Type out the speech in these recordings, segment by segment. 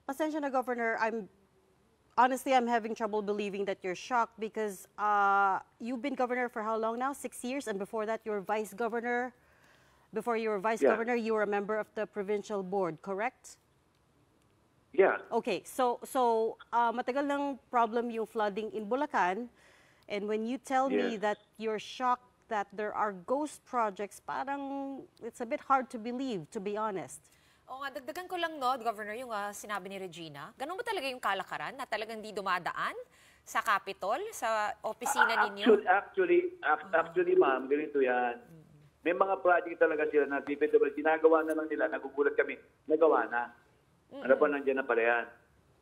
Pasensya na, Governor. Honestly, I'm having trouble believing that you're shocked because you've been governor for how long now? 6 years, and before that, you're vice governor. Before you were vice Yeah. governor, you were a member of the provincial board, correct? Yeah. Okay, so matagal ng problem yung flooding in Bulacan, and when you tell me Yes. that you're shocked that there are ghost projects, parang it's a bit hard to believe, to be honest. O nga, dagdagan ko lang, no, Governor, yung sinabi ni Regina. Ganun ba talaga yung kalakaran na talagang di dumadaan sa Capitol, sa opisina ninyo? Actually, ma'am, ganito yan. May mga project talaga sila na DPWH, ginagawa na lang nila, nagugulat kami, nagawa na. Ano pa, nandiyan na pala yan.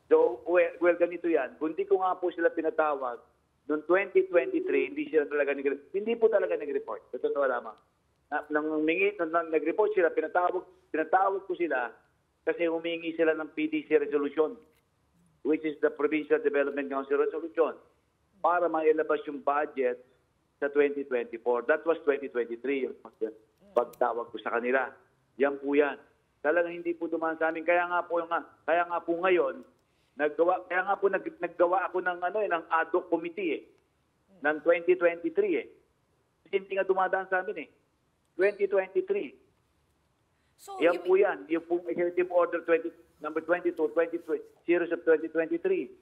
So, well, ganito yan. Kung di ko nga po sila pinatawag, noong 2023, hindi po talaga nag-report. Sa totoo lamang. Nang nag-report sila, pinatawag ko sila kasi humingi sila ng PDC resolution, which is the Provincial Development Council resolution, para mailabas yung budget sa 2024. That was 2023, yung pagtawag ko sa kanila. Yan po yan. Talagang hindi po dumaan sa amin. Kaya nga po ngayon, naggawa ako ng ad hoc committee ng 2023 Kasi hindi nga dumadaan sa amin 2023. So, Yan po yan. Yung pong Executive Order number 22, series of 2023.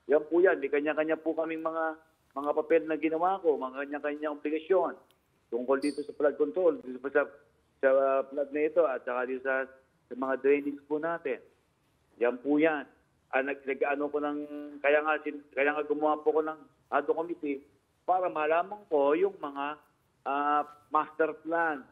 Yan po yan. May kanya-kanya po kaming mga papel na ginawa ko, mga kanya-kanya obligasyon tungkol dito sa flood control, dito sa flood na ito at saka dito sa mga drainage po natin. Yan po yan. Kaya nga gumawa po ko ng ad hoc committee para malaman ko yung mga master plan